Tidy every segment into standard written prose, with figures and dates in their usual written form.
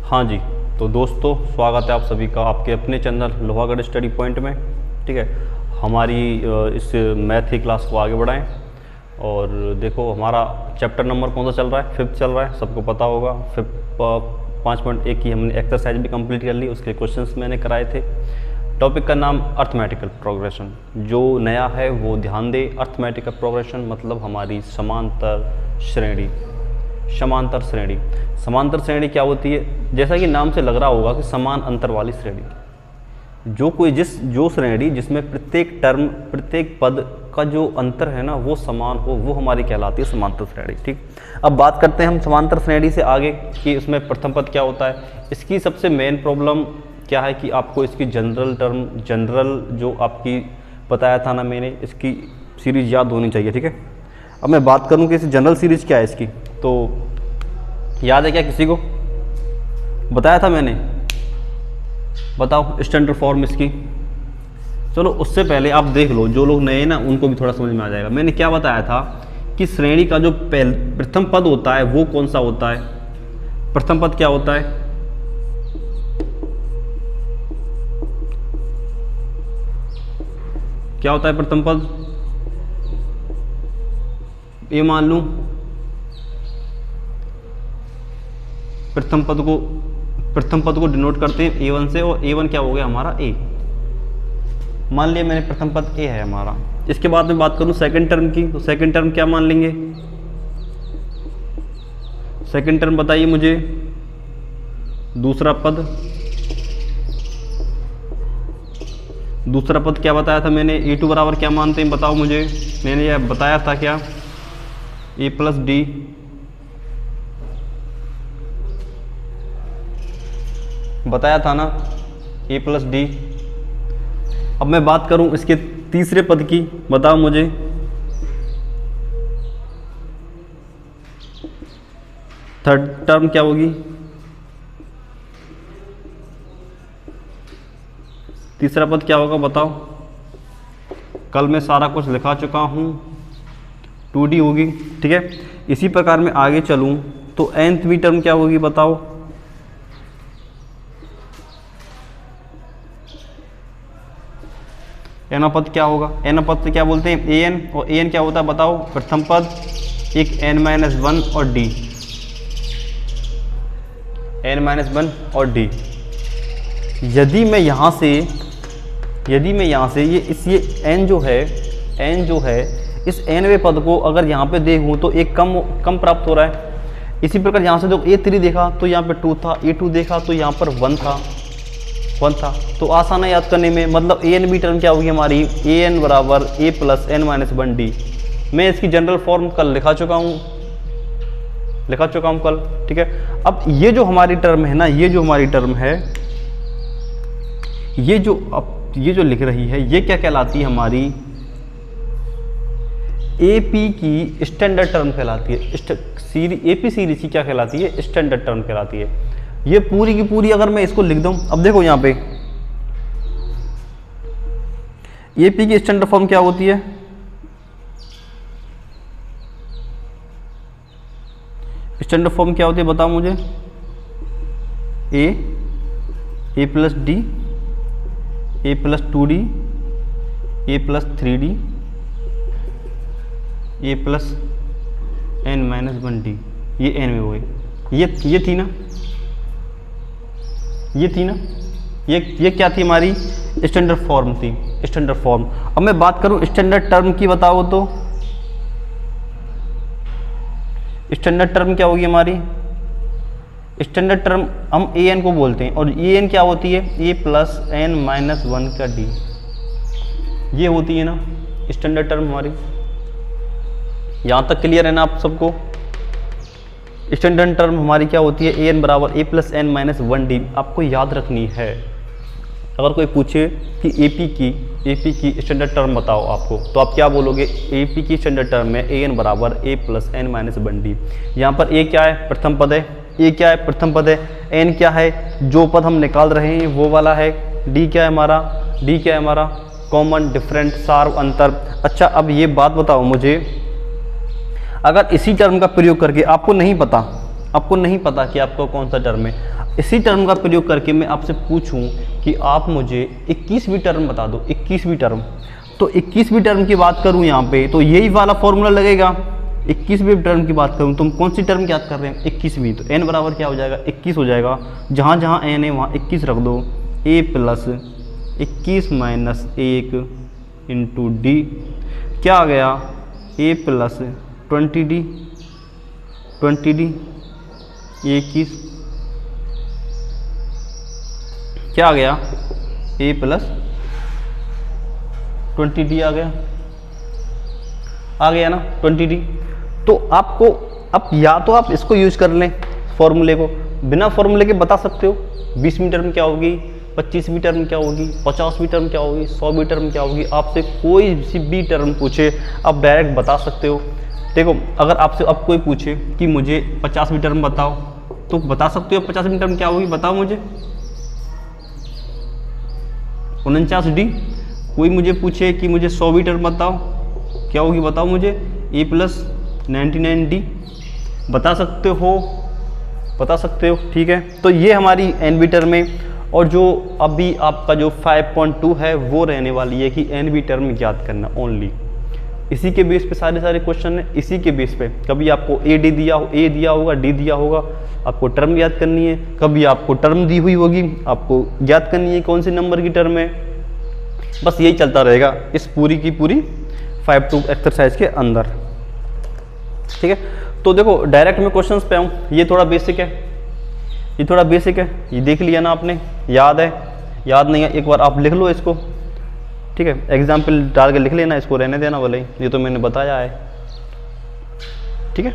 हाँ जी, तो दोस्तों स्वागत है आप सभी का आपके अपने चैनल लोहागढ़ स्टडी पॉइंट में। ठीक है, हमारी इस मैथ की क्लास को आगे बढ़ाएं। और देखो हमारा चैप्टर नंबर कौन सा चल रहा है, 5th चल रहा है, सबको पता होगा। 5.1 की हमने एक्सरसाइज भी कंप्लीट कर ली, उसके क्वेश्चंस मैंने कराए थे। टॉपिक का नाम अर्थमेटिकल प्रोग्रेशन। जो नया है वो ध्यान दे। अर्थमेटिकल प्रोग्रेशन मतलब हमारी समांतर श्रेणी। समांतर श्रेणी, समांतर श्रेणी क्या होती है? जैसा कि नाम से लग रहा होगा कि समान अंतर वाली श्रेणी। जो श्रेणी जिसमें प्रत्येक टर्म, प्रत्येक पद का जो अंतर है ना वो समान हो, वो हमारी कहलाती है समांतर श्रेणी। ठीक, अब बात करते हैं हम समांतर श्रेणी से आगे कि उसमें प्रथम पद क्या होता है। इसकी सबसे मेन प्रॉब्लम क्या है कि आपको इसकी जनरल जो आपकी बताया था ना मैंने, इसकी सीरीज याद होनी चाहिए। ठीक है, अब मैं बात करूं कि इस जनरल सीरीज क्या है इसकी, तो याद है क्या? किसी को बताया था मैंने? बताओ स्टैंडर्ड फॉर्म इसकी। चलो उससे पहले आप देख लो, जो लोग नए ना उनको भी थोड़ा समझ में आ जाएगा। मैंने क्या बताया था कि श्रेणी का जो प्रथम पद होता है वो कौन सा होता है? प्रथम पद क्या होता है? क्या होता है प्रथम पद? ये मान लूं प्रथम पद को डिनोट करते हैं A1 से, और A1 क्या हो गया हमारा? A। मान लिया मैंने प्रथम पद A है हमारा। इसके बाद में बात करूं सेकंड टर्म की, तो सेकंड टर्म क्या मान लेंगे? सेकंड टर्म बताइए मुझे। दूसरा पद क्या बताया था मैंने? A2 बराबर क्या मानते हैं बताओ मुझे। मैंने यह बताया था क्या? A plus D. बताया था ना, A प्लस डी। अब मैं बात करूं इसके तीसरे पद की, बताओ मुझे। थर्ड टर्म क्या होगी? तीसरा पद क्या होगा बताओ? कल मैं सारा कुछ लिखा चुका हूं, 2D होगी। ठीक है, इसी प्रकार मैं आगे चलूं तो nthवीं टर्म क्या होगी बताओ? n पद क्या होगा? n पद से क्या बोलते हैं? an। और an क्या होता है बताओ? प्रथम पद, एक n-1 और d। n-1 और d। यदि मैं यहाँ से ये n जो है इस nवें पद को अगर यहाँ पे देखूँ तो एक कम प्राप्त हो रहा है। इसी प्रकार यहाँ से देखो A3 देखा तो यहाँ पे 2 था, A2 देखा तो यहाँ पर 1 था। तो आसान है याद करने में। मतलब an बी टर्म क्या होगी हमारी? an बराबर a प्लस n-1d। मैं इसकी जनरल फॉर्म कल लिखा चुका हूँ कल। ठीक है, अब ये जो हमारी टर्म है ना, ये जो हमारी टर्म है, ये जो लिख रही है, ये क्या कहलाती है हमारी? AP की स्टैंडर्ड टर्म कहलाती है। AP सीरीज की क्या कहलाती है? स्टैंडर्ड टर्म कहलाती है। ये पूरी की पूरी अगर मैं इसको लिख दूं, अब देखो यहाँ पे AP की स्टैंडर्ड फॉर्म क्या होती है? स्टैंडर्ड फॉर्म क्या होती है बताओ मुझे? A plus D, A plus 2D, A plus 3D, A plus n-1d। ये n में हो गई। ये थी ना, ये क्या थी हमारी? स्टैंडर्ड फॉर्म थी, स्टैंडर्ड फॉर्म। अब मैं बात करूं स्टैंडर्ड टर्म की, बताओ तो स्टैंडर्ड टर्म क्या होगी हमारी? स्टैंडर्ड टर्म हम an को बोलते हैं, और an क्या होती है? a प्लस n-1 का d। ये होती है ना स्टैंडर्ड टर्म हमारी। यहाँ तक क्लियर है ना आप सबको? स्टैंडर्ड टर्म हमारी क्या होती है? an बराबर a प्लस n-1d। आपको याद रखनी है। अगर कोई पूछे कि AP की स्टैंडर्ड टर्म बताओ आपको, तो आप क्या बोलोगे? AP की स्टैंडर्ड टर्म में an बराबर a प्लस n-1d। यहाँ पर a क्या है? प्रथम पद है। a क्या है? प्रथम पद है। n क्या है? जो पद हम निकाल रहे हैं वो वाला है। d क्या है हमारा? कॉमन, डिफरेंट, सार्व, अंतर। अच्छा, अब ये बात बताओ मुझे, अगर इसी टर्म का प्रयोग करके आपको नहीं पता कि आपको कौन सा टर्म है, इसी टर्म का प्रयोग करके मैं आपसे पूछूं कि आप मुझे 21वीं टर्म बता दो, 21वीं टर्म, तो 21वीं टर्म की बात करूं यहाँ पे तो यही वाला फॉर्मूला लगेगा। 21वीं टर्म की बात करूं, तुम कौन सी टर्म याद कर रहे हैं? 21वीं, तो n बराबर क्या हो जाएगा? 21 हो जाएगा। जहाँ जहाँ n है वहाँ 21 रख दो। a plus 21 minus 1 into D क्या आ गया? a प्लस 20d 21 क्या आ गया? a प्लस 20d आ गया ना 20d। तो आपको अब या तो आप इसको यूज कर लें फॉर्मूले को, बिना फॉर्मूले के बता सकते हो 20वीं टर्म क्या होगी, 25वीं टर्म क्या होगी, 50वीं टर्म क्या होगी, 100वीं टर्म क्या होगी। आपसे कोई सी भी टर्म पूछे आप डायरेक्ट बता सकते हो। देखो अगर आपसे अब कोई पूछे कि मुझे 50वीं टर्म बताओ तो बता सकते हो 50वीं टर्म क्या होगी, बताओ मुझे। 49d। कोई मुझे पूछे कि मुझे 100वीं टर्म बताओ क्या होगी, बताओ मुझे। a प्लस 99d बता सकते हो, ठीक है। तो ये हमारी nवीं टर्म है। और जो अभी आपका जो 5.2 है वो रहने वाली है कि nवीं टर्म याद करना ओनली। इसी के बेस पे सारे क्वेश्चन है, इसी के बेस पे। कभी आपको a दिया होगा, d दिया होगा, आपको टर्म याद करनी है। कभी आपको टर्म दी हुई होगी, आपको याद करनी है कौन सी नंबर की टर्म है। बस यही चलता रहेगा इस पूरी की पूरी 5.2 एक्सरसाइज के अंदर, ठीक है। तो देखो डायरेक्ट मैं क्वेश्चंस पे आऊँ। ये थोड़ा बेसिक है, ये देख लिया ना आपने, याद है, याद नहीं है एक बार आप लिख लो इसको, ठीक है। एग्जाम्पल डाल के लिख लेना, इसको रहने देना भले ही, ये तो मैंने बताया है, ठीक है।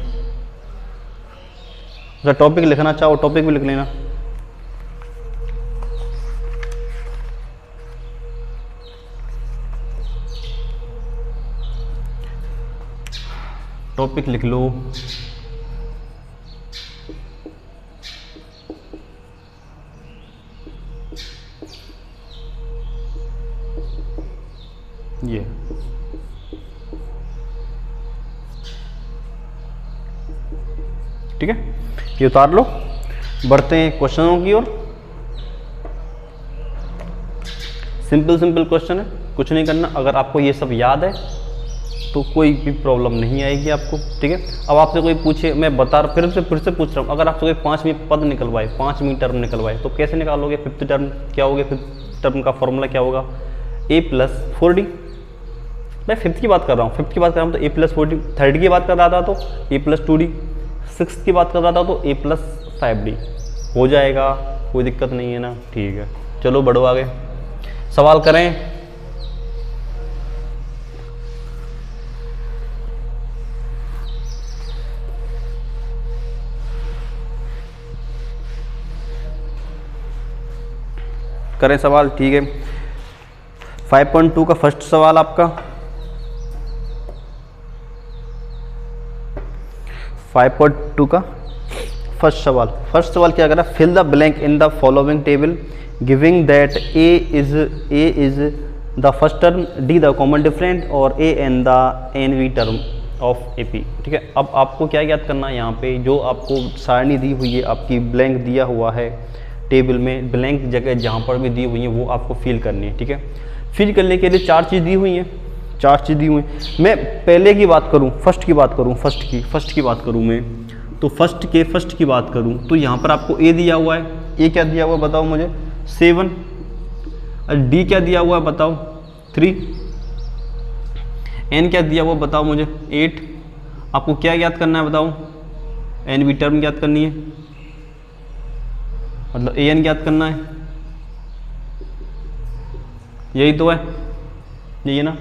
अगर टॉपिक लिखना चाहो टॉपिक भी लिख लेना। टॉपिक लिख लो। ये ठीक है, ये उतार लो। बढ़ते हैं क्वेश्चनों की ओर। सिंपल क्वेश्चन है, कुछ नहीं करना। अगर आपको ये सब याद है तो कोई भी प्रॉब्लम नहीं आएगी आपको, ठीक है। अब आपसे कोई पूछे, मैं बता फिर से पूछ रहा हूँ, अगर आपसे कोई 5वीं पद निकलवाए, 5वीं टर्म निकलवाए तो कैसे निकालोगे? 5th टर्म क्या होगी? 5th टर्म का फॉर्मूला क्या होगा? a plus 4d। मैं 5th की बात कर रहा हूँ, तो a प्लस 4d। 3rd की बात कर रहा था तो a प्लस 2d। 6th की बात कर रहा था तो a प्लस 5d। हो जाएगा, कोई दिक्कत नहीं है ना, ठीक है। चलो बढ़ो आगे, सवाल करें। करें सवाल, ठीक है। 5.2 का फर्स्ट सवाल आपका, 5.2 का फर्स्ट सवाल क्या कर रहा है? Fill the blank in the following table giving that a is the first term, d the common different और a एंड द nवीं टर्म ऑफ AP, ठीक है। अब आपको क्या याद करना है? यहाँ पे जो आपको सारणी दी हुई है, आपकी ब्लैंक दिया हुआ है टेबल में, ब्लैंक जगह जहाँ पर भी दी हुई है वो आपको फिल करनी है, ठीक है। फिल करने के लिए 4 चीज़ दी हुई हैं, मैं पहले की बात करूँ, फर्स्ट की बात करूँ मैं, तो फर्स्ट की बात करूँ तो यहाँ पर आपको a दिया हुआ है। a क्या दिया हुआ है बताओ मुझे? 7। और d क्या दिया हुआ है बताओ? 3। n क्या दिया हुआ बताओ मुझे? 8। आपको क्या याद करना है बताओ? nवीं टर्म याद करनी है, मतलब an याद करना है, यही तो है, यही है ना।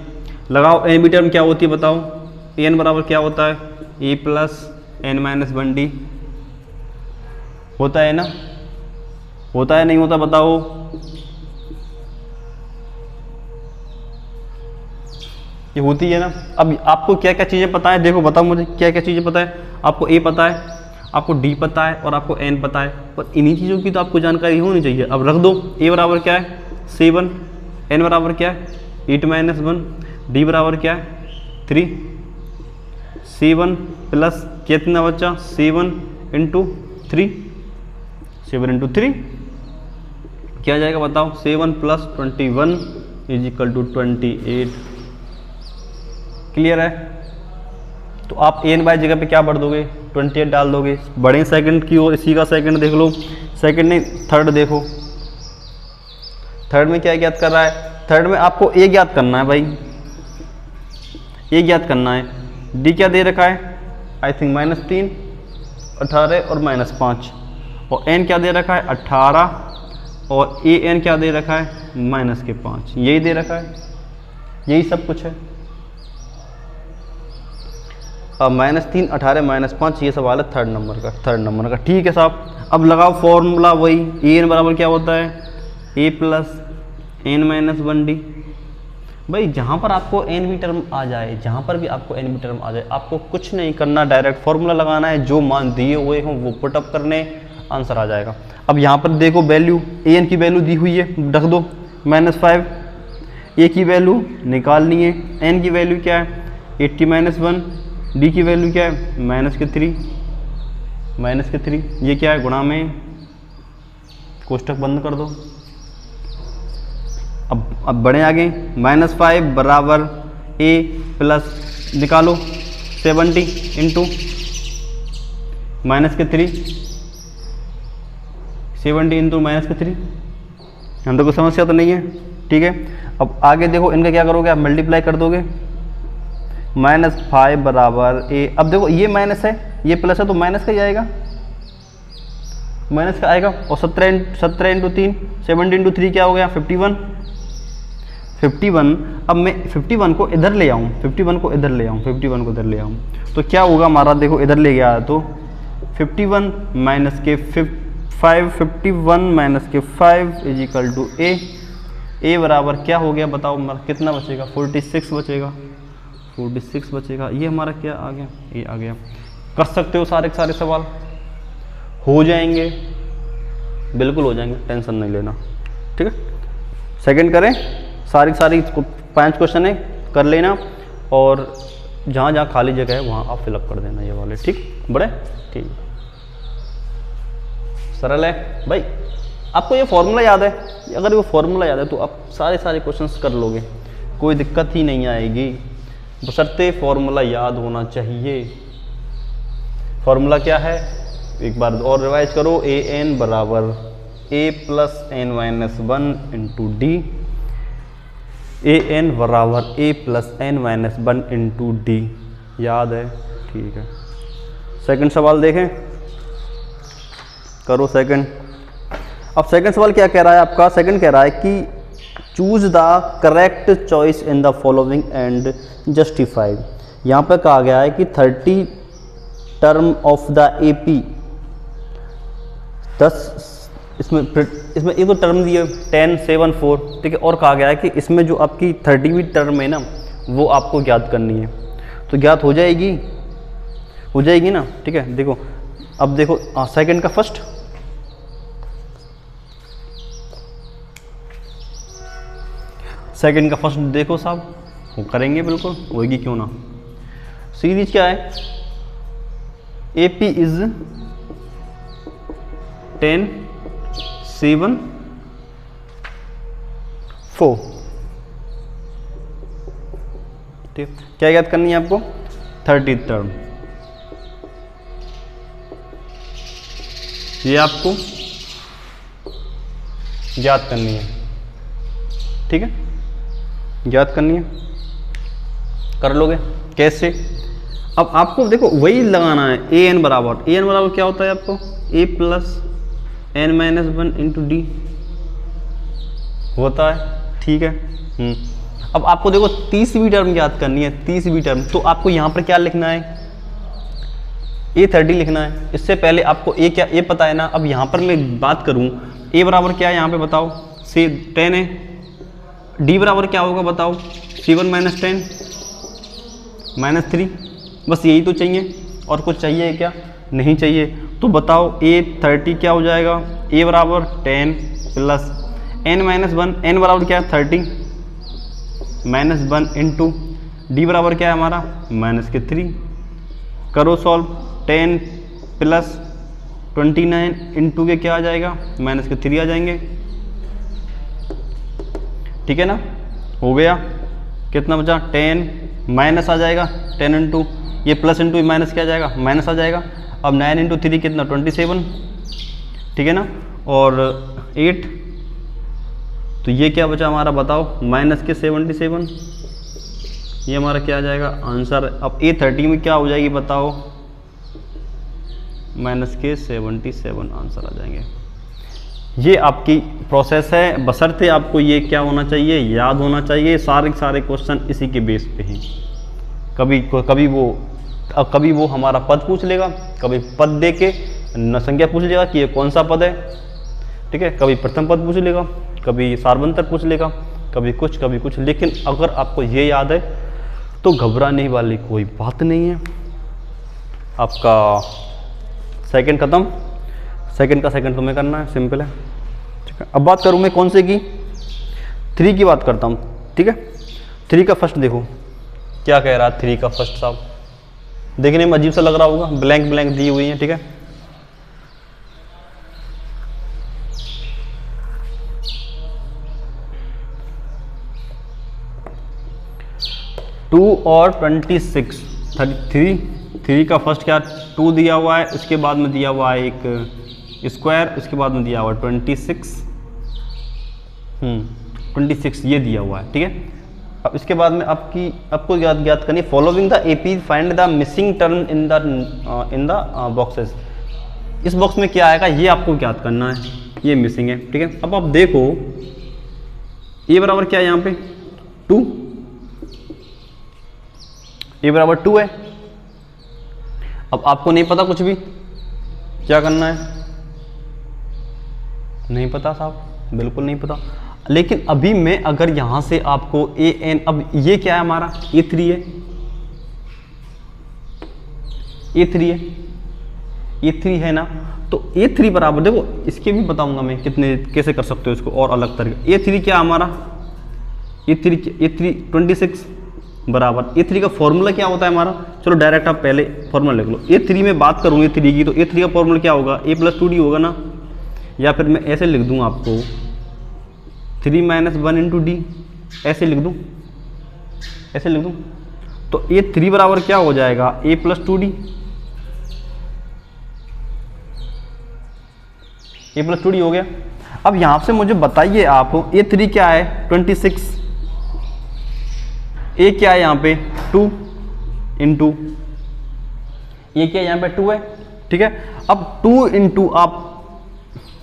लगाओ nवीं टर्म क्या होती है बताओ? an बराबर क्या होता है? a प्लस n-1d होता है ना, होता है नहीं होता बताओ? ये होती है ना। अब आपको क्या क्या चीज़ें पता है, देखो बताओ मुझे क्या क्या चीज़ें पता है। आपको a पता है, आपको d पता है और आपको n पता है, पर इन्हीं चीज़ों की तो आपको जानकारी होनी चाहिए। अब रख दो, a बराबर क्या है? 7, n बराबर क्या है? 8-1, d बराबर क्या है? 3। 7 प्लस कितना बच्चा? 7 इंटू 3 7 इंटू 3 क्या जाएगा बताओ, 7 plus 21 is equal to 28। Clear है? तो आप एन बाई जगह पे क्या भर दोगे, 28 डाल दोगे। बड़े सेकंड की ओर इसी का सेकंड देख लो, सेकंड नहीं थर्ड देखो, थर्ड में क्या ज्ञात कर रहा है, थर्ड में आपको ए ज्ञात करना है भाई, ए ज्ञात करना है। डी क्या दे रखा है, आई थिंक -3, 18 और -5, और एन क्या दे रखा है 18, और ए एन क्या दे रखा है -5, यही दे रखा है, यही सब कुछ है। अब -3, 18, -5 ये सवाल है थर्ड नंबर का। ठीक है साहब, अब लगाओ फॉर्मूला वही, ए एन बराबर क्या होता है, ए प्लस एन माइनस 1 डी। भाई जहाँ पर आपको एन भी टर्म आ जाए, जहाँ पर भी आपको एन भी टर्म आ जाए, आपको कुछ नहीं करना, डायरेक्ट फॉर्मूला लगाना है, जो मान दिए हुए हों वो पुटअप करने, आंसर आ जाएगा। अब यहाँ पर देखो वैल्यू, ए एन की वैल्यू दी हुई है, रख दो -5, ए की वैल्यू निकालनी है, एन की वैल्यू क्या है 80 - 1, डी की वैल्यू क्या है -3, ये क्या है गुणा में, कोष्टक बंद कर दो। अब बढ़े आगे, -5 बराबर ए प्लस निकालो 70 इंटू -3, 70 इंटू -3, हम तो कोई समस्या तो नहीं है। ठीक है, अब आगे देखो इनका क्या करोगे, आप मल्टीप्लाई कर दोगे, -5 बराबर ए, अब देखो ये माइनस है ये प्लस है तो माइनस का ही आएगा, माइनस का आएगा। और 17 इंटू 3, 70 इंटू 3 क्या हो गया 51। अब मैं 51 को इधर ले आऊँ, 51 को इधर ले आऊँ तो क्या होगा हमारा, देखो इधर ले गया तो 51 माइनस के 5 इज इक्वल टू ए बराबर क्या हो गया बताओ, कितना बचेगा 46 बचेगा। ये हमारा क्या आ गया, ये आ गया। कर सकते हो सारे के सारे सवाल, हो जाएंगे, बिल्कुल हो जाएंगे, टेंशन नहीं लेना। ठीक है, सेकंड करें, सारी 5 क्वेश्चन है कर लेना, और जहाँ जहाँ खाली जगह है वहाँ आप फिलअप कर देना ये वाले। ठीक, बड़े ठीक, सरल है भाई। आपको ये फॉर्मूला याद है, अगर वो फॉर्मूला याद है तो आप सारे क्वेश्चंस कर लोगे, कोई दिक्कत ही नहीं आएगी, बशर्ते फॉर्मूला याद होना चाहिए। फॉर्मूला क्या है, एक बार और रिवाइज करो, ए एन बराबर a plus n minus 1 into d, a n बराबर a plus n minus 1 into d, याद है? ठीक है, सेकंड सवाल देखें, करो सेकंड। अब सेकंड सवाल क्या कह रहा है आपका, सेकंड कह रहा है कि choose the correct choice in the following and justify. यहाँ पर कहा गया है कि 30 टर्म ऑफ द एपी 10, इसमें एक तो टर्म दिए 10, 7, 4, ठीक है, और कहा गया है कि इसमें जो आपकी 30वीं टर्म है ना वो आपको ज्ञात करनी है, तो ज्ञात हो जाएगी ना। ठीक है, देखो अब देखो सेकंड का फर्स्ट, देखो साहब, वो करेंगे बिल्कुल, होगी क्यों ना। सीरीज क्या है, AP इज 10, 7, 4। ठीक, क्या याद करनी है आपको, 30th टर्म, ये आपको याद करनी है। ठीक है, याद करनी है, कर लोगे कैसे। अब आपको देखो वही लगाना है, ए एन बराबर क्या होता है आपको, a plus n minus 1 into d होता है। ठीक है, अब आपको देखो 30वीं टर्म याद करनी है, 30वीं टर्म, तो आपको यहाँ पर क्या लिखना है, A30 लिखना है। इससे पहले आपको ए क्या, ए पता है ना। अब यहाँ पर मैं बात करूँ, ए बराबर क्या है यहाँ पे बताओ, 10 है, डी बराबर क्या होगा बताओ, 7 - 10 -3, बस यही तो चाहिए, और कुछ चाहिए क्या, नहीं चाहिए। तो बताओ A30 क्या हो जाएगा, ए बराबर 10 प्लस n माइनस 1, n बराबर क्या है 30 -1 इंटू डी बराबर क्या है हमारा -3। करो सॉल्व, 10 प्लस 29 इंटू के क्या आ जाएगा, माइनस के 3 आ जाएंगे, ठीक है ना, हो गया। कितना बचा, 10 माइनस आ जाएगा, 10 इंटू ये प्लस इंटू माइनस क्या आ जाएगा, माइनस आ जाएगा। अब 9 इंटू 3 कितना, 27, ठीक है ना, और 8, तो ये क्या बचा हमारा बताओ, माइनस के 77, ये हमारा क्या आ जाएगा आंसर। अब A30 में क्या हो जाएगी बताओ, माइनस के 77 आंसर आ जाएंगे। ये आपकी प्रोसेस है, बशर्ते आपको ये क्या होना चाहिए, याद होना चाहिए। सारे क्वेश्चन इसी के बेस पे हैं। कभी वो हमारा पद पूछ लेगा, कभी पद दे के संज्ञा पूछ लेगा कि ये कौन सा पद है, ठीक है, कभी प्रथम पद पूछ लेगा, कभी सार्वंतर पूछ लेगा, कभी कुछ। लेकिन अगर आपको ये याद है तो घबराने वाली कोई बात नहीं है। आपका सेकंड खत्म, सेकंड का सेकंड तुम्हें करना है, सिंपल है, ठीक है। अब बात करूँ मैं कौन से की, 3 की बात करता हूँ, ठीक है। 3 का फर्स्ट देखो क्या कह रहा है, 3 का फर्स्ट साहब, देखने में अजीब सा लग रहा होगा, ब्लैंक दी हुई है, ठीक है। टू और 26, 3 का फर्स्ट क्या 2 दिया हुआ है, उसके बाद में दिया हुआ है एक स्क्वायर, उसके बाद में दिया हुआ है 26, 26 ये दिया हुआ है, ठीक है। अब इसके बाद में आपको याद करनी, following the AP find the missing term in the boxes. इस बॉक्स में क्या आएगा ये आपको याद करना है, ये मिसिंग है, ठीक है। अब आप देखो ये बराबर क्या है यहाँ पे 2, ये बराबर 2 है। अब आपको नहीं पता कुछ भी, क्या करना है, नहीं पता साहब, बिल्कुल नहीं पता। लेकिन अभी मैं अगर यहां से आपको an, अब ये क्या है हमारा A3 है, A3 है ना, तो A3 बराबर देखो, इसके भी बताऊंगा मैं कितने कैसे कर सकते हो इसको और अलग तरीके। A3 क्या हमारा, A3 26 बराबर A3 का फॉर्मूला क्या होता है हमारा, चलो डायरेक्ट आप पहले फॉर्मूला लिख लो। A3 में बात करूँ A3 की, तो A3 का फॉर्मूला क्या होगा, A + 2D होगा ना, या फिर मैं ऐसे लिख दूँ आपको 3 - 1 × D, ऐसे लिख दूँ, तो A3 बराबर क्या हो जाएगा, A + 2D, A + 2D हो गया। अब यहाँ से मुझे बताइए आप, A3 क्या है 26, A क्या है यहाँ पे 2 × ये क्या है यहाँ पे 2 है, ठीक है। अब 2 × आप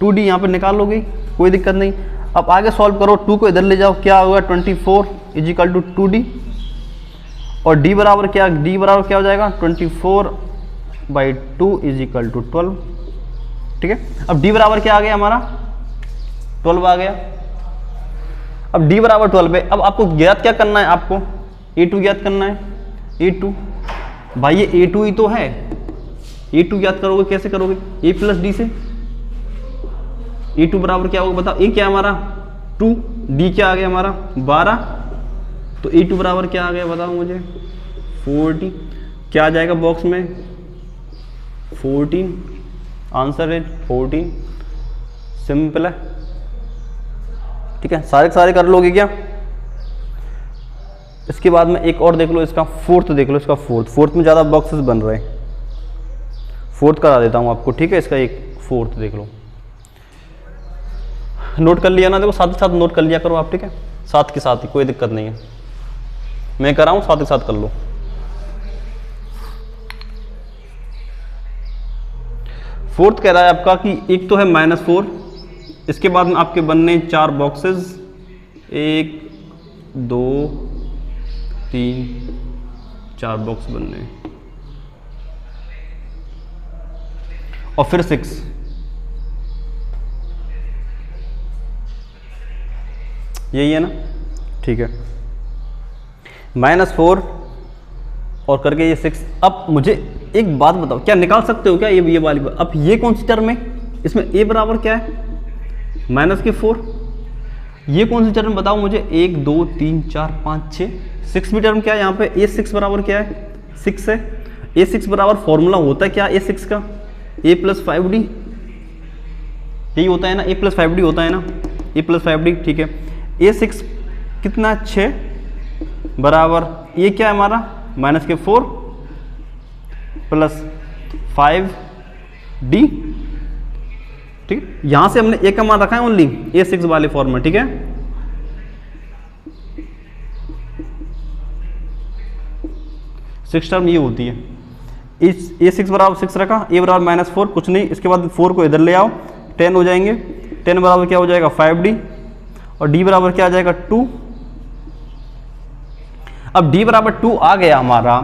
2D यहाँ पे निकाल लोगे, कोई दिक्कत नहीं। अब आगे सॉल्व करो, 2 को इधर ले जाओ, क्या होगा 24 = 2D, और D बराबर क्या हो जाएगा 24/2 = 12, ठीक है। अब D बराबर क्या आ गया हमारा 12 आ गया। अब D बराबर 12 है। अब आपको ज्ञात क्या करना है, आपको A2 ज्ञात करना है। A2 भाई ये A2 ही तो है, A2 ज्ञात करोगे, कैसे करोगे, A + D से। A2 बराबर क्या होगा बताओ, A क्या है हमारा 2, D क्या आ गया हमारा 12, तो A2 बराबर क्या आ गया बताओ मुझे 40, क्या आ जाएगा बॉक्स में 14, आंसर है 14, सिंपल है, ठीक है। सारे कर लोगे क्या। इसके बाद में एक और देख लो, इसका फोर्थ देख लो, इसका फोर्थ में ज़्यादा बॉक्सेस बन रहे हैं, फोर्थ करा देता हूँ आपको, ठीक है। इसका एक फोर्थ देख लो, नोट कर लिया ना, देखो साथ ही साथ नोट कर लिया करो आप, ठीक है, साथ के साथ ही, कोई दिक्कत नहीं है, मैं कर रहा हूँ साथ ही साथ कर लो। फोर्थ कह रहा है आपका कि एक तो है -4, इसके बाद में आपके बनने 4 बॉक्सेस, 1 2 3 4 बॉक्स बनने, और फिर 6, यही है ना, ठीक है। -4 और करके ये 6। अब मुझे एक बात बताओ, क्या निकाल सकते हो क्या ये वाली बात। अब ये कौन सी टर्म है, इसमें A बराबर क्या है -4, ये कौन सी टर्म बताओ मुझे, 1 2 3 4 5 6, 6वीं टर्म क्या है यहाँ पे, A6 बराबर क्या है 6 है। A6 बराबर फॉर्मूला होता है क्या A6 का, A + 5D यही होता है ना, a+5d होता है ना, a+5d, ठीक है। a6 कितना 6 बराबर ये क्या है हमारा -4 + 5d, ठीक है। यहां से हमने a का मान रखा है ओनली a6 वाले फॉर्म में, ठीक है। सिक्स टर्म ये होती है, इस a6 बराबर 6 रखा, a बराबर -4 कुछ नहीं, इसके बाद 4 को इधर ले आओ 10 हो जाएंगे, 10 बराबर क्या हो जाएगा 5d, और d बराबर क्या आ जाएगा 2। अब d बराबर 2 आ गया हमारा,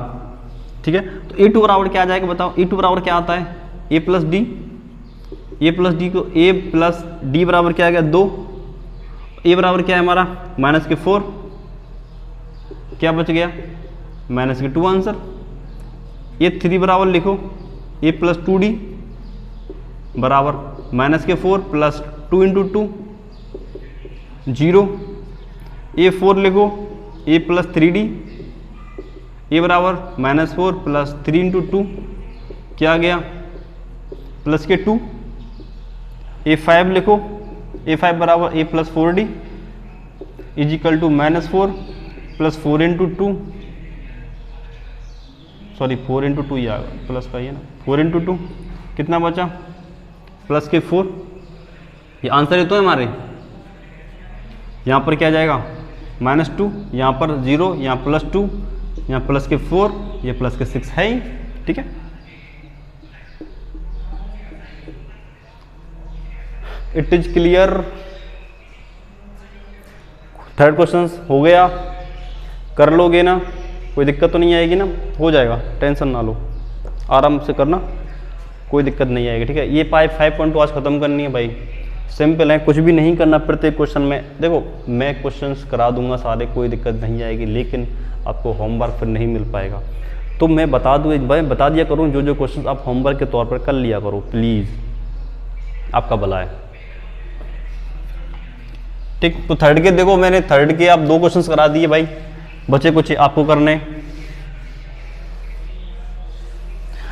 ठीक है। तो a2 बराबर क्या आ जाएगा बताओ, a2 बराबर क्या आता है a+d, a+d को a+d बराबर क्या आ गया 2, a बराबर क्या है हमारा -4, क्या बच गया -2 आंसर। a3 बराबर लिखो a+2d बराबर -4 + 2 × 2 0, a4 लिखो a+3d, a बराबर -4 + 3 × 2 क्या आ गया प्लस के 2, a5 लिखो a5 बराबर a+4d इजिकल टू -4 + 4 × 2, सॉरी 4 × 2 ही आ गया, प्लस का ही है ना, 4 × 2 कितना बचा प्लस के 4, ये आंसर है तो है हमारे। यहाँ पर क्या जाएगा -2, यहाँ पर 0, यहाँ +2, यहाँ प्लस के 4, ये प्लस के 6 है ही, ठीक है। It is clear. Third question हो गया, कर लोगे ना, कोई दिक्कत तो नहीं आएगी ना, हो जाएगा, टेंशन ना लो, आराम से करना, कोई दिक्कत नहीं आएगी, ठीक है। ये 5.2 आज खत्म करनी है भाई, सिंपल है, कुछ भी नहीं करना प्रत्येक क्वेश्चन में। देखो मैं क्वेश्चंस करा दूंगा सारे, कोई दिक्कत नहीं आएगी, लेकिन आपको होमवर्क फिर नहीं मिल पाएगा। तो मैं बता दूँ भाई, बता दिया करूँ जो जो क्वेश्चन आप होमवर्क के तौर पर कर लिया करो प्लीज़, आपका भला है, ठीक। तो थर्ड के देखो, मैंने थर्ड के आप 2 क्वेश्चंस करा दिए भाई, बचे कुछ आपको करने।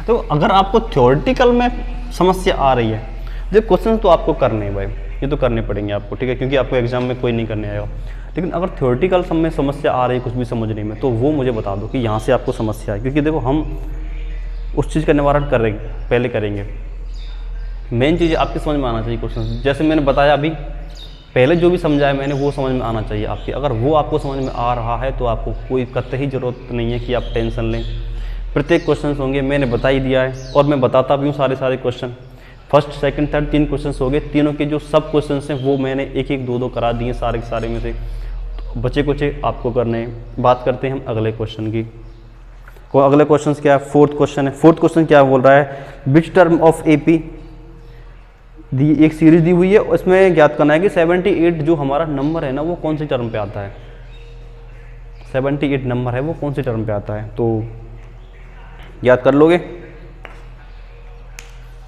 तो अगर आपको थ्योरेटिकल में समस्या आ रही है, जो क्वेश्चंस तो आपको करने हैं भाई, ये तो करने पड़ेंगे आपको, ठीक है, क्योंकि आपको एग्जाम में कोई नहीं करने आएगा। लेकिन अगर थ्योरेटिकल सब में समस्या आ रही है कुछ भी समझने में, तो वो मुझे बता दो कि यहाँ से आपको समस्या है, क्योंकि देखो हम उस चीज़ का निवारण करेंगे, पहले करेंगे। मेन चीज़ आपकी समझ में आना चाहिए क्वेश्चन, जैसे मैंने बताया अभी पहले जो भी समझाया मैंने वो समझ में आना चाहिए आपकी। अगर वो आपको समझ में आ रहा है तो आपको कोई कतई ज़रूरत नहीं है कि आप टेंशन लें, प्रत्येक क्वेश्चन होंगे, मैंने बता ही दिया है, और मैं बताता भी हूँ सारे question. First second third 3 question हो गए, तीनों के जो सब क्वेश्चन हैं वो मैंने एक 2 करा दिए सारे के सारे में से, तो बचे कुछ आपको करने हैं। बात करते हैं हम अगले क्वेश्चन की। अगले क्वेश्चन क्या है, फोर्थ क्वेश्चन है। फोर्थ क्वेश्चन क्या बोल रहा है, विच टर्म ऑफ AP दी, एक सीरीज दी हुई है, उसमें ज्ञात करना है कि 78 जो हमारा नंबर है ना वो कौन सी टर्म पे आता है, 78 नंबर है वो कौन सी टर्म पे आता है, तो याद कर लोगे।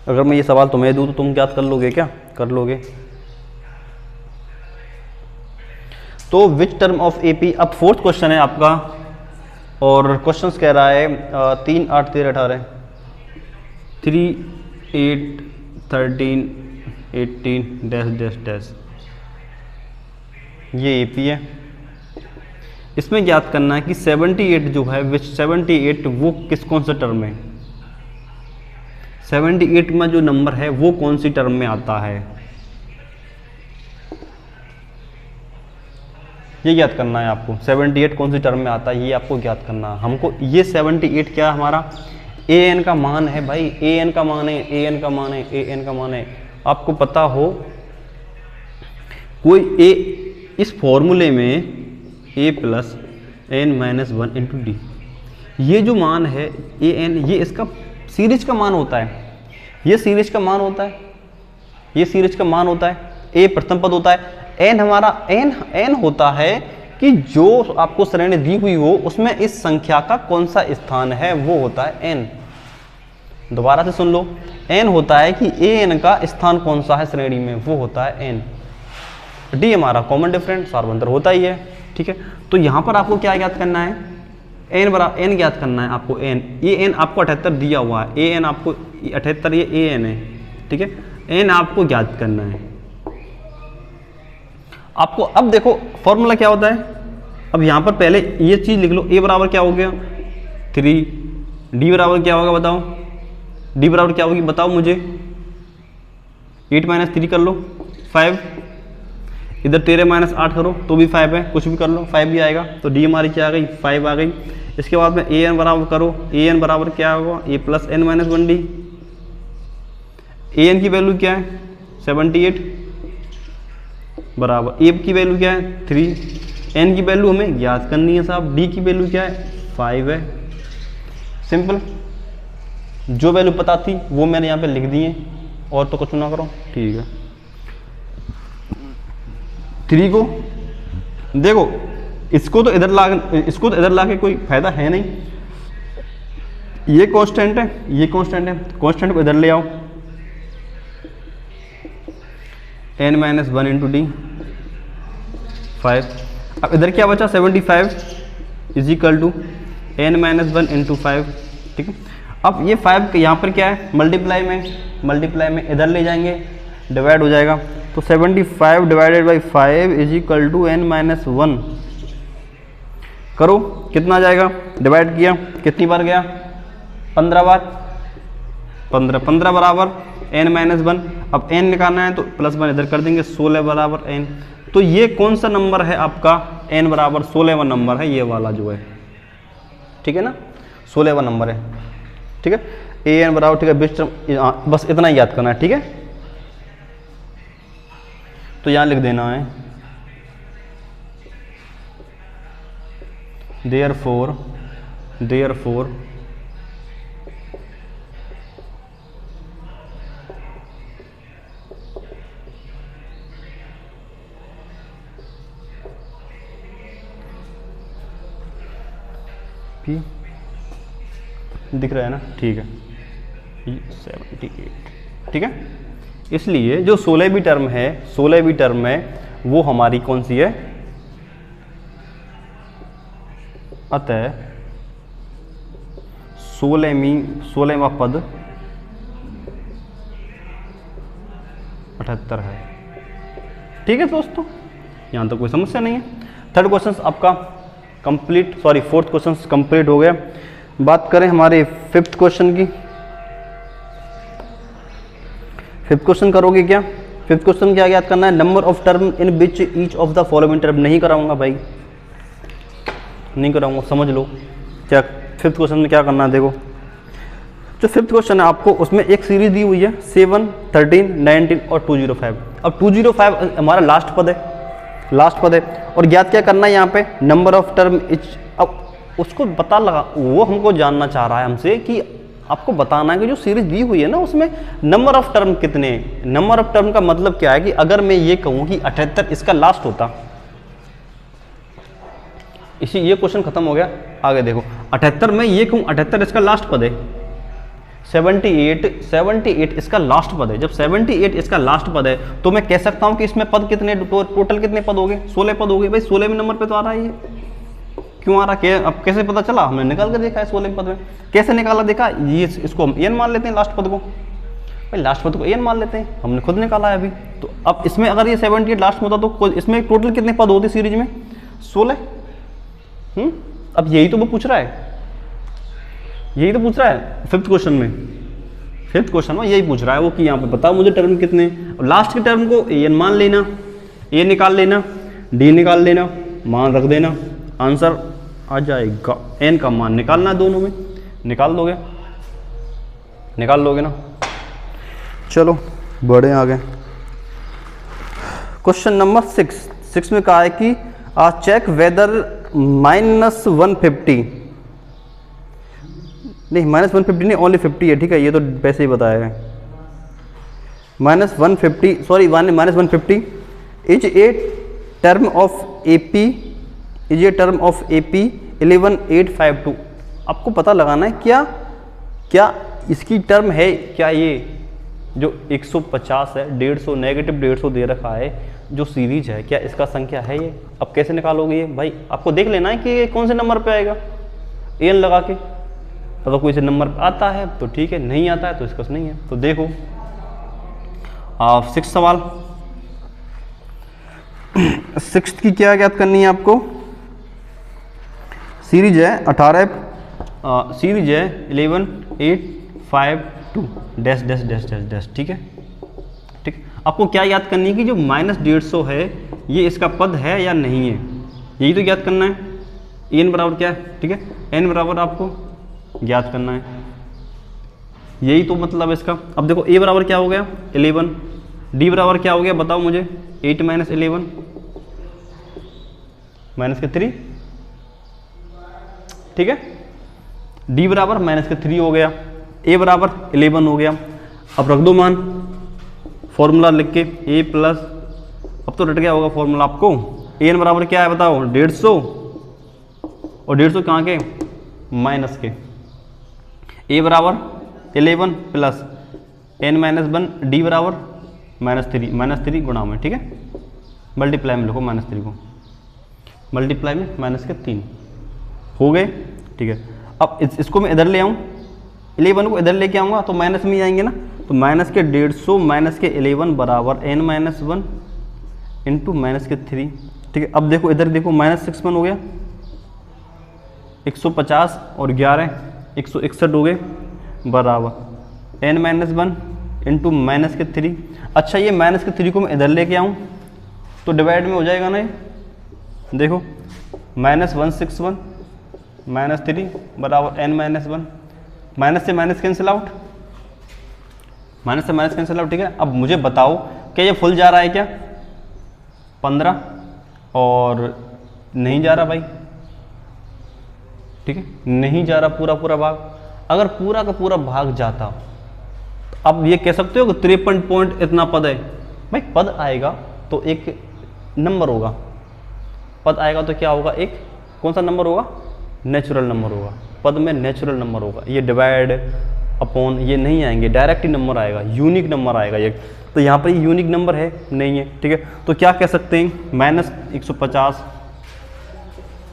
अगर मैं ये सवाल तुम्हें दूँ तो तुम याद कर लोगे क्या, कर लोगे। तो विच टर्म ऑफ AP, अब फोर्थ क्वेश्चन है आपका, और क्वेश्चन कह रहा है 3, 8, 13, 18, 3, 8, 13, 18 डैश डैश डैश, ये AP है। इसमें ज्ञात करना है कि 78 जो है, विच 78 वो कौन सा टर्म है, 78 में जो नंबर है वो कौन सी टर्म में आता है, ये ज्ञात करना है आपको। 78 कौन सी टर्म में आता है ये आपको ज्ञात करना है हमको। ये 78 क्या हमारा an का मान है भाई, an का मान है, an का मान है, an का मान है। आपको पता हो कोई a, इस फॉर्मूले में a + n - 1 × d, ये जो मान है an, ये इसका सीरीज का मान होता है, ये सीरीज का मान होता है, ये सीरीज का मान होता है, a प्रथम पद होता है, n हमारा n होता है कि जो आपको श्रेणी दी हुई हो उसमें इस संख्या का कौन सा स्थान है वो होता है n। दोबारा से सुन लो, n होता है कि an का स्थान कौन सा है श्रेणी में, वो होता है n। d हमारा कॉमन डिफरेंस सार्वंतर होता ही है, ठीक है। तो यहाँ पर आपको क्या ज्ञात करना है, n बराबर n ज्ञात करना है आपको, n, ये n आपको 78 दिया हुआ है, an आपको 78 ये an है, ठीक है। n आपको ज्ञात करना है। आपको अब देखो फॉर्मूला क्या होता है, अब यहां पर पहले ये चीज लिख लो, a बराबर क्या हो गया 3, d बराबर क्या होगा बताओ, d बराबर क्या होगी बताओ मुझे, 8 माइनस 3 कर लो 5, इधर 13 माइनस 8 करो तो भी 5 है, कुछ भी कर लो 5 भी आएगा, तो d हमारी क्या आ गई 5 आ गई। इसके बाद में an बराबर करो, an बराबर क्या होगा a plus n minus 1d, an की वैल्यू क्या है 78 बराबर a की वैल्यू क्या है 3, n की वैल्यू हमें ज्ञात करनी है साहब, d की वैल्यू क्या है 5 है। सिंपल, जो वैल्यू पता थी वो मैंने यहाँ पे लिख दी है, और तो कुछ ना करो, ठीक है। 3 को देखो, इसको तो इधर ला के कोई फायदा है नहीं, ये कांस्टेंट है ये कांस्टेंट है, कांस्टेंट को इधर ले आओ, n माइनस 1 इंटू डी 5, अब इधर क्या बचा 75 is equal to n minus 1 into 5, ठीक है। अब ये 5 यहाँ पर क्या है मल्टीप्लाई में इधर ले जाएंगे, डिवाइड हो जाएगा, तो 75 divided by 5 is equal to n minus 1, करो कितना आ जाएगा, डिवाइड किया कितनी बार गया 15 बार, 15 बराबर n माइनस 1, अब n निकालना है तो प्लस 1 इधर कर देंगे, 16 बराबर n। तो ये कौन सा नंबर है आपका, n बराबर 16वां नंबर है, ये वाला जो है, ठीक है ना, 16वां नंबर है, ठीक है। an बराबर, ठीक है, बीच टर्म, बस इतना ही याद करना है, ठीक है। तो यहाँ लिख देना है therefore P दिख रहा है ना, ठीक है 78, ठीक है। इसलिए जो 16वीं टर्म है वो हमारी कौन सी है, अतः 16वां पद 78 है, ठीक है दोस्तों, यहाँ तो कोई समस्या नहीं है। थर्ड क्वेश्चन आपका complete, sorry fourth question complete हो गया। बात करें हमारे फिफ्थ क्वेश्चन की, फिफ्थ क्वेश्चन करोगे क्या, फिफ्थ क्वेश्चन क्या याद करना है, number of term in which each of the following term, नहीं कराऊंगा भाई, नहीं कराऊंगा, समझ लो क्या फिफ्थ क्वेश्चन में क्या करना है। देखो जो फिफ्थ क्वेश्चन है आपको, उसमें एक सीरीज दी हुई है 7, 13, 19 और 205। अब 205 हमारा लास्ट पद है और ज्ञात क्या करना है यहाँ पे, नंबर ऑफ टर्म इच। अब उसको पता लगा, वो हमको जानना चाह रहा है हमसे कि आपको बताना है कि जो सीरीज दी हुई है ना उसमें नंबर ऑफ टर्म कितने। नंबर ऑफ टर्म का मतलब क्या है कि अगर मैं ये कहूँ कि 78 इसका लास्ट होता, इसी ये क्वेश्चन खत्म हो गया। आगे देखो 78 में ये कहूँ 78 इसका लास्ट पद है, 78 इसका लास्ट पद है। जब 78 इसका लास्ट पद है तो मैं कह सकता हूँ कि इसमें पद कितने, टोटल कितने पद हो गए, 16 पद हो गए। भाई 16वें नंबर पे तो आ रहा है ये, क्यों आ रहा है, अब कैसे पता चला, हमने निकाल कर देखा है 16वें पद में। कैसे निकाला देखा, ये इसको हम एन मान लेते हैं, लास्ट पद को, भाई लास्ट पद को एन मान लेते हैं, हमने खुद निकाला है अभी। तो अब इसमें अगर ये 78 लास्ट में होता तो इसमें टोटल कितने पद होते सीरीज में, 16। अब यही तो वो पूछ रहा है, यही तो पूछ रहा है फिफ्थ क्वेश्चन में यही पूछ रहा है वो कि यहाँ पे बताओ मुझे टर्म कितने। लास्ट के टर्म को एन मान लेना, ए निकाल लेना, डी निकाल लेना, मान रख देना, आंसर आ जाएगा। एन का मान निकालना है, दोनों में निकाल लोगे ना। चलो बड़े आ गए। क्वेश्चन नंबर 6 में कहा है कि चेक वेदर -150 नहीं, -150 नहीं, ओनली 50 है, ठीक है, ये तो वैसे ही बताया है। -150 sorry -150 is a term of AP 11852। आपको पता लगाना है क्या इसकी टर्म है, क्या ये जो 150 है, 150 नेगेटिव 150 दे रखा है जो सीरीज है, क्या इसका संख्या है ये। अब कैसे निकालोगे ये, भाई आपको देख लेना है कि ये कौन से नंबर पे आएगा, एन लगा के। अगर कोई से नंबर आता है तो ठीक है, नहीं आता है तो इसका नहीं है। तो देखो सिक्स सवाल, सिक्स की क्या ज्ञात करनी है आपको? सीरीज है 18 सीरीज है 11 8 5 2 dash dash dash dash dash, ठीक है। ठीक, आपको क्या याद करनी है कि जो -150 है ये इसका पद है या नहीं है, यही तो ज्ञात करना है। एन बराबर क्या है, ठीक है, एन बराबर आपको ज्ञात करना है, यही तो मतलब है इसका। अब देखो ए बराबर क्या हो गया 11, डी बराबर क्या हो गया बताओ मुझे, 8 - 11 -3, ठीक है। डी बराबर -3 हो गया, ए बराबर 11 हो गया। अब रख दो मान, फॉर्मूला लिख के ए प्लस, अब तो रट गया होगा फॉर्मूला आपको। एन बराबर क्या है बताओ 150, और 150 कहाँ के, माइनस के। ए बराबर 11 प्लस n - 1, डी बराबर -3 गुणा में, ठीक है, मल्टीप्लाई में लिखो -3 को, मल्टीप्लाई में -3 हो गए, ठीक है। अब इसको मैं इधर ले आऊँ, 11 को इधर लेके आऊँगा तो माइनस में ही आएंगे ना, तो -150 - 11 बराबर n - 1 इंटू -3, ठीक है। अब देखो इधर देखो -61 हो गया, 150 और 11 161 हो गए बराबर n - 1 इंटू -3। अच्छा ये -3 को मैं इधर लेके आऊँ तो डिवाइड में हो जाएगा ना, ये देखो -161 -3 बराबर n - 1, माइनस से माइनस कैंसिल आउट, माइनस से माइनस कैंसिल आउट, ठीक है। अब मुझे बताओ क्या ये फुल जा रहा है क्या 15, और नहीं जा रहा भाई, ठीक है, नहीं जा रहा पूरा पूरा भाग। अगर पूरा का पूरा भाग जाता, अब ये कह सकते हो कि 53 पॉइंट इतना पद है, भाई पद आएगा तो एक नंबर होगा, पद आएगा तो क्या होगा, एक कौन सा नंबर होगा, नेचुरल नंबर होगा, पद में नेचुरल नंबर होगा। ये डिवाइड अपॉन ये नहीं आएंगे, डायरेक्ट ही नंबर आएगा, यूनिक नंबर आएगा ये। तो यहाँ पर यूनिक नंबर है नहीं है, ठीक है। तो क्या कह सकते हैं, -150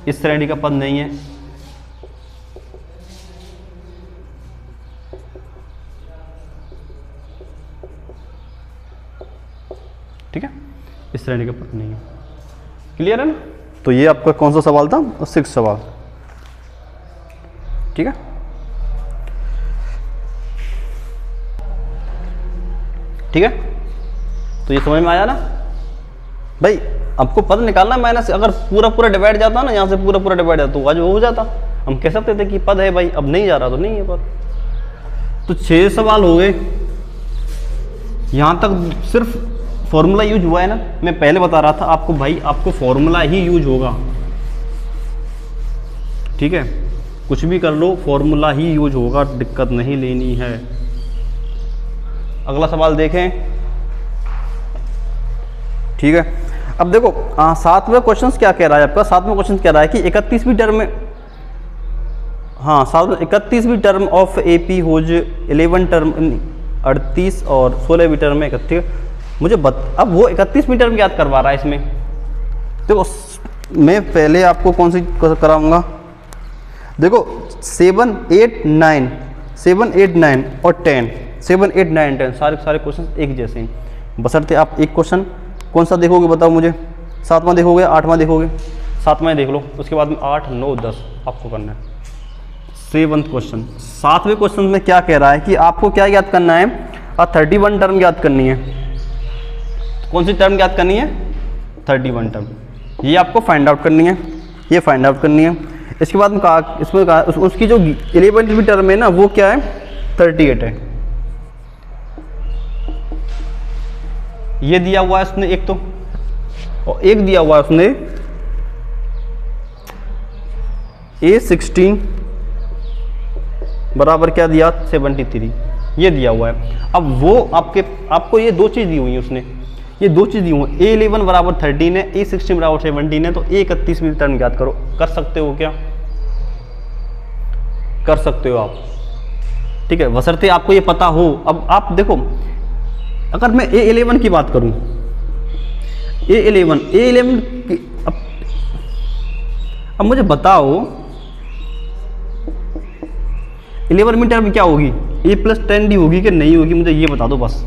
इस श्रेणी का पद नहीं है, ठीक है, इस श्रेणी का पद नहीं है। क्लियर है ना। तो ये आपका कौन सा सवाल था, 6 सवाल, ठीक है। ठीक है, तो ये समझ में आया ना भाई। आपको पद निकालना है माइनस, अगर पूरा पूरा डिवाइड जाता ना, यहाँ से पूरा पूरा डिवाइड जाता तो आज हो जाता, हम कह सकते थे कि पद है भाई, अब नहीं जा रहा तो नहीं है पद। तो 6 सवाल हो गए, यहाँ तक सिर्फ फॉर्मूला यूज हुआ है ना। मैं पहले बता रहा था आपको भाई, आपको फॉर्मूला ही यूज होगा, ठीक है, कुछ भी कर लो फॉर्मूला ही यूज होगा, दिक्कत नहीं लेनी है। अगला सवाल देखें, ठीक है। अब देखो 7वें क्वेश्चन क्या कह रहा है आपका, 7वां क्वेश्चन कह रहा है कि 31वीं टर्म में, हाँ 31वीं term of AP whose 11 term 38 और 16वीं टर्म में 31। मुझे अब वो 31वीं टर्म याद करवा रहा है इसमें। देखो मैं पहले आपको कौन सी कराऊंगा, देखो 7 8 9 7 8 9 और 10, 7 8 9 10 सारे क्वेश्चन एक जैसे हैं, बशर्ते आप एक क्वेश्चन कौन सा देखोगे बताओ मुझे, 7वां देखोगे 8वां देखोगे, 7वां देख लो, उसके बाद में 8 9 10 आपको करना है। 7th क्वेश्चन, 7वें क्वेश्चन में क्या कह रहा है कि आपको क्या याद करना है, 31 टर्म याद करनी है। कौन सी टर्म याद करनी है, 31 टर्म, ये आपको फाइंड आउट करनी है, ये फाइंड आउट करनी है। इसके बाद में कहा, इसमें कहा उसकी जो 11वीं टर्म है ना वो क्या है 38 है, ये दिया हुआ है उसने एक तो, और एक दिया हुआ है उसने A16 बराबर क्या दिया 73, ये दिया हुआ है। अब वो आपको ये दो चीज़ दी हुई है उसने, ये दो चीज़ दी हुई है, A11 बराबर 13 है, A16 बराबर 17 है, तो 31वीं टर्म याद करो। कर सकते हो क्या, कर सकते हो आप, ठीक है, बशर्ते आपको ये पता हो। अब आप देखो, अगर मैं A11 की बात करूं, A11 की, अब मुझे बताओ 11वीं टर्म क्या होगी, A + 10D होगी कि नहीं होगी, मुझे ये बता दो बस,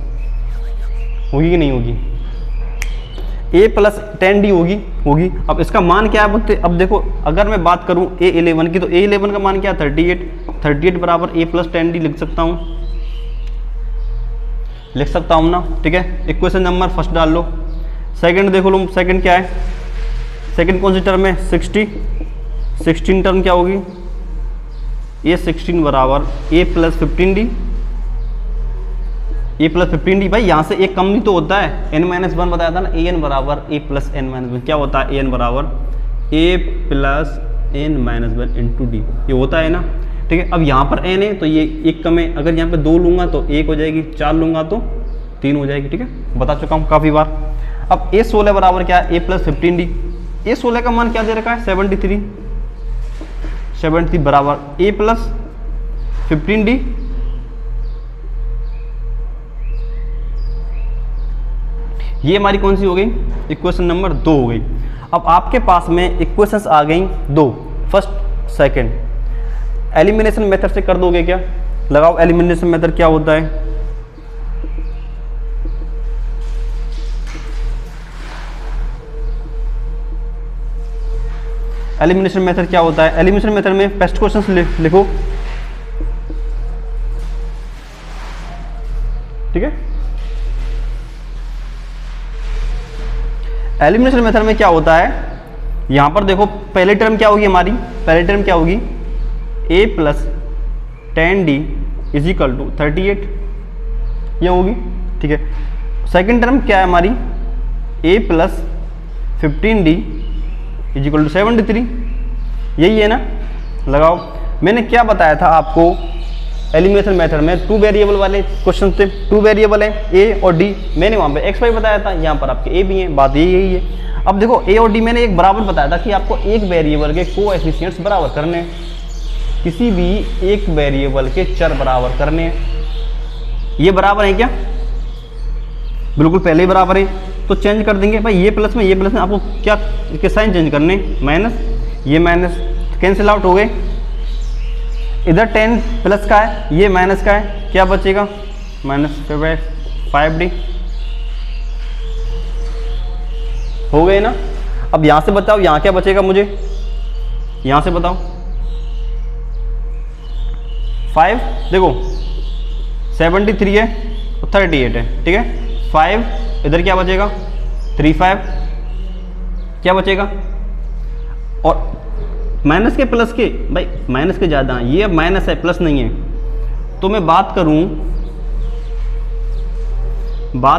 होगी कि नहीं होगी? a प्लस 10d होगी। अब इसका मान क्या है? अब देखो अगर मैं बात करूं a11 की, तो a11 का मान क्या है? 38 बराबर a प्लस 10d लिख सकता हूं ना, ठीक है। इक्वेशन नंबर फर्स्ट डाल लो। सेकंड देखो लो, सेकंड क्या है? सेकंड कौन सी टर्म है? 16 टर्म क्या होगी? a16 बराबर a plus 15d। a plus 15d भाई यहाँ से एक कम नहीं तो होता है, n-1 बताया था ना, an बराबर a प्लस n-1 क्या होता है? an बराबर a plus n-1 into D, ये होता है ना, ठीक है। अब यहाँ पर n है तो ये एक कम है, अगर यहाँ पे 2 लूँगा तो 1 हो जाएगी, 4 लूँगा तो 3 हो जाएगी, ठीक है, बता चुका हूँ काफ़ी बार। अब a16 बराबर क्या है? a plus 15d। a16 का मान क्या दे रखा है? 73 बराबर a प्लस 15d। ये हमारी कौन सी हो गई? इक्वेशन नंबर 2 हो गई। अब आपके पास में इक्वेशंस आ गई 2, फर्स्ट सेकंड। एलिमिनेशन मेथड से कर दोगे क्या? लगाओ एलिमिनेशन मेथड क्या होता है? एलिमिनेशन मेथड क्या होता है? एलिमिनेशन मेथड में फर्स्ट क्वेश्चन लिखो, ठीक है। एलिमिनेशन मेथड में क्या होता है? यहां पर देखो पहली टर्म क्या होगी हमारी? पहली टर्म क्या होगी? a plus 10d is equal to 38, ये होगी, ठीक है। सेकेंड टर्म क्या है हमारी? a plus 15d is equal to 73, यही है ना? लगाओ। मैंने क्या बताया था आपको एलिमिनेशन मेथड में? 2 वेरिएबल वाले क्वेश्चन थे, 2 वेरिएबल है a और d। मैंने वहाँ पे x y बताया था, यहाँ पर आपके a भी हैं, बात यही है। अब देखो a और d मैंने एक बराबर बताया था कि आपको एक वेरिएबल के कोएफिशिएंट्स बराबर करने हैं, किसी भी एक वेरिएबल के चर बराबर करने हैं। ये बराबर है क्या? बिल्कुल पहले ही बराबर है, तो चेंज कर देंगे भाई, ये प्लस में आपको क्या इसके साइन चेंज करने? माइनस, ये माइनस कैंसिल आउट हो गए। इधर 10 प्लस का है, ये माइनस का है, क्या बचेगा? -5d हो गए ना। अब यहां से बताओ, यहां क्या बचेगा मुझे? यहां से बताओ। 5 देखो 73 है और 38 है, ठीक है। 5 इधर क्या बचेगा? 35 क्या बचेगा? और माइनस के प्लस के, भाई माइनस के ज़्यादा, ये अब माइनस है प्लस नहीं है। तो मैं बात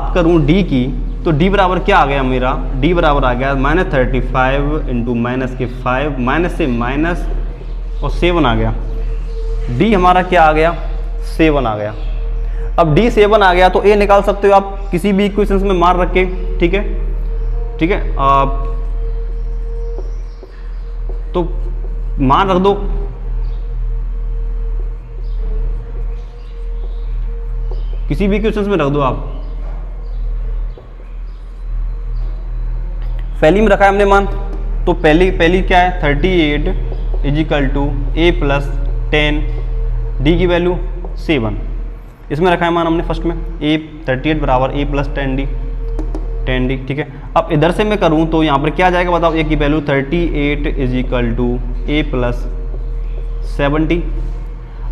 करूं डी की, तो डी बराबर क्या आ गया मेरा? डी बराबर आ गया -35 इंटू माइनस के 5, माइनस से माइनस और 7 आ गया। डी हमारा क्या आ गया? 7 आ गया। अब डी 7 आ गया तो ए निकाल सकते हो आप किसी भी इक्वेशंस में मार रख के, ठीक है, ठीक है। तो मान रख दो, किसी भी क्वेश्चन में रख दो आप। पहली में रखा है हमने मान, तो पहली क्या है? 38 is equal to a plus 10, D की वैल्यू 7, इसमें रखा है मान हमने फर्स्ट में। a 38 बराबर a प्लस 10d, ठीक है। अब इधर से मैं करूं तो यहाँ पर क्या जाएगा बताओ? a की value 38 is equal to a plus 70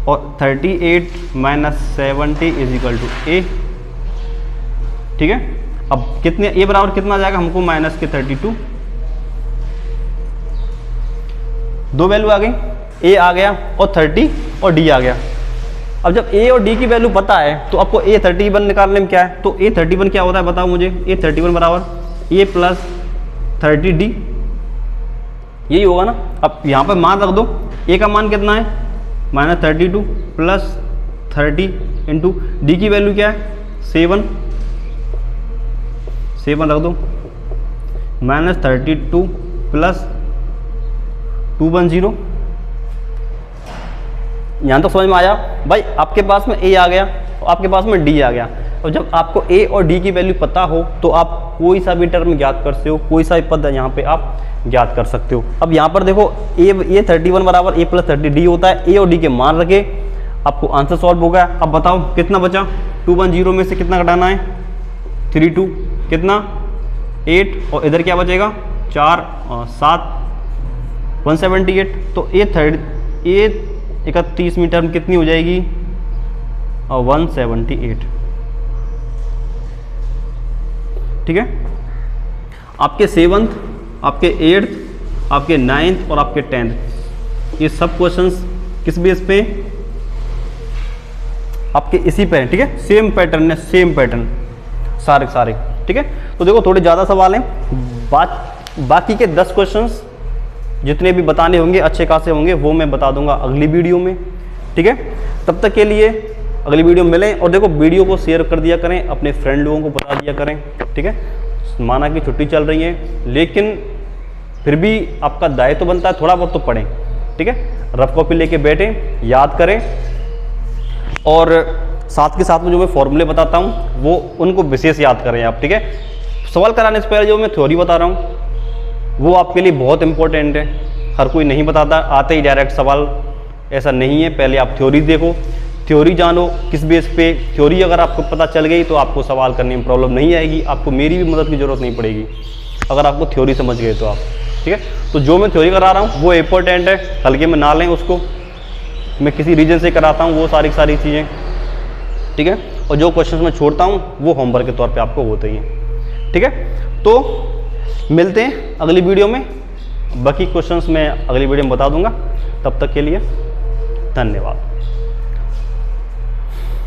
और 38 minus 70 is equal to a, ठीक है। अब कितने a बराबर कितना जाएगा हमको? माइनस के 32, दो वैल्यू आ गई, a आ गया और 30 और d आ गया। अब जब a और d की वैल्यू पता है तो आपको a31 निकालने में क्या है? तो a31 क्या होता है बताओ मुझे? a31 बराबर a प्लस 30d, यही होगा ना। अब यहाँ पर मान रख दो, a का मान कितना है? -32 प्लस 30 इंटू डी की वैल्यू क्या है? 7 रख दो, -32 प्लस 210। यहाँ तक समझ में आया भाई? आपके पास में a आ गया और आपके पास में d आ गया। और जब आपको a और d की वैल्यू पता हो तो आप कोई सा भी टर्म ज्ञात कर सकते हो, कोई सा भी पद यहाँ पे आप ज्ञात कर सकते हो। अब यहाँ पर देखो a 31 बराबर a प्लस 30d होता है। a और d के मान रखे, आपको आंसर सॉल्व हो गया। अब बताओ कितना बचा? 210 में से कितना घटाना है? 3 2 कितना 8, और इधर क्या बचेगा 4 7 178। तो ए 31 मीटर में कितनी हो जाएगी 178। ठीक है, आपके 7th, आपके 8th, आपके 9th और आपके 10th ये सब क्वेश्चंस किस बेस पे आपके इसी पे हैं। ठीक है, सेम पैटर्न है, सेम पैटर्न सारे। ठीक है, तो देखो थोड़े ज़्यादा सवाल हैं, बाकी के 10 क्वेश्चंस जितने भी बताने होंगे अच्छे खासे होंगे, वो मैं बता दूंगा अगली वीडियो में। ठीक है, तब तक के लिए अगली वीडियो में मिलें। और देखो वीडियो को शेयर कर दिया करें, अपने फ्रेंड लोगों को बता दिया करें। ठीक है, माना कि छुट्टी चल रही है, लेकिन फिर भी आपका दायित्व तो बनता है थोड़ा बहुत तो पढ़ें। ठीक है, रफ कॉपी लेके बैठें, याद करें, और साथ के साथ में जो मैं फॉर्मूले बताता हूँ वो उनको विशेष याद करें आप। ठीक है, सवाल कराने से पहले जो मैं थ्योरी बता रहा हूँ वो आपके लिए बहुत इंपॉर्टेंट है। हर कोई नहीं बताता, आते ही डायरेक्ट सवाल, ऐसा नहीं है। पहले आप थ्योरी देखो, थ्योरी जानो किस बेस पे। थ्योरी अगर आपको पता चल गई तो आपको सवाल करने में प्रॉब्लम नहीं आएगी, आपको मेरी भी मदद की ज़रूरत नहीं पड़ेगी अगर आपको थ्योरी समझ गए तो आप। ठीक है, तो जो मैं थ्योरी करा रहा हूँ वो इंपॉर्टेंट है, हल्के में ना लें उसको। मैं किसी रीजन से कराता हूँ वो सारी चीज़ें। ठीक है, और जो क्वेश्चंस मैं छोड़ता हूँ वो होमवर्क के तौर पे आपको होते ही हैं। ठीक है, तो मिलते हैं अगली वीडियो में, बाकी क्वेश्चंस मैं अगली वीडियो में बता दूंगा। तब तक के लिए धन्यवाद।